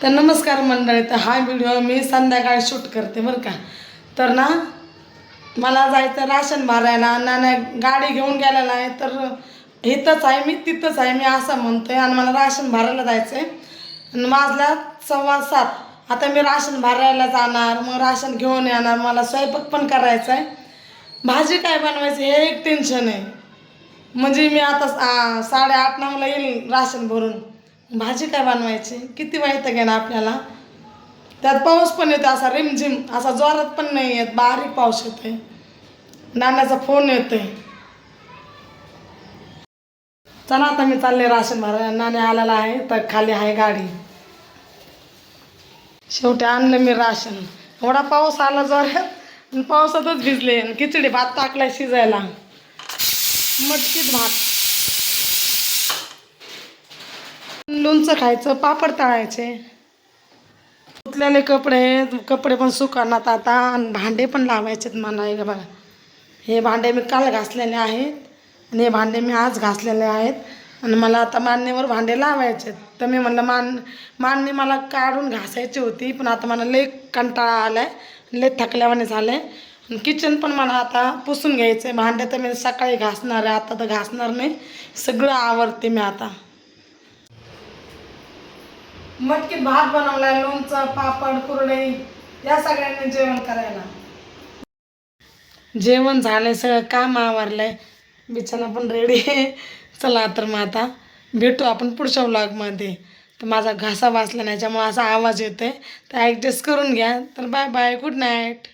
तर नमस्कार मंडळी, तर हा व्हिडिओ मी संध्याकाळी शूट करते बरं का. तर ना मला जायचं राशन भरायला, नाना गाडी घेऊन गेलेला आहे. तर इथंच आहे मी, तिथंच आहे मी असं म्हणतोय, आणि मला राशन भरायला जायचं आहे. आणि वाजल्या 6:15. आता मी राशन भरायला जाणार, मग राशन घेऊन येणार, मला स्वयंपाक पण करायचा आहे. भाजी काय बनवायची हे एक टेन्शन आहे. म्हणजे मी आता 8:30-9ला येईल राशन भरून, भाजी काय बनवायची किती वाईट आहे ना आपल्याला. त्यात पाऊस पण येतो, असा रिमझिम, असा जोरात पण नाही येत, बारीक पाऊस येतोय. नानाचा फोन येतोय. चला आता मी चालले राशन भरायला. नाण्या आलेला आहे, तर खाली आहे गाडी. शेवटी आणलं मी राशन. एवढा पाऊस आला जोरात, आणि पावसातच भिजले. आणि खिचडी भात टाकलाय शिजायला, मटकीत भात. लोणचं खायचं, पापड तळायचे. धुतलेले कपडे पण सुकणार आता, आणि भांडे पण लावायचेत मला. हे बघा, हे भांडे मी काल घासलेले आहेत, आणि हे भांडे मी आज घासलेले आहेत. आणि मला आता मांडणीवर भांडे लावायचे. तर मी म्हणलं मांडणी मला काढून घासायची होती, पण आता मला लई कंटाळा आला आहे, लई थकल्यावाने झालं आहे. आणि किचन पण मला आता पुसून घ्यायचं आहे. भांडे तर मी सकाळी घासणार आहे, आता तर घासणार नाही, सगळं आवरते मी आता. मटकीत भात बनवलाय, लोणचं, पापड, कुरडई, या सगळ्यांनी जेवण करायला. जेवण झालंय, सगळं काम आवरलंय, बिछाना पण रेडी आहे. चला तर मग आता भेटू आपण पुढच्या व्लॉगमध्ये. तर माझा घासा वाचला नाही, त्याच्यामुळे असा आवाज येतोय, तर ॲडजस्ट करून घ्या. तर बाय बाय, गुड नाईट.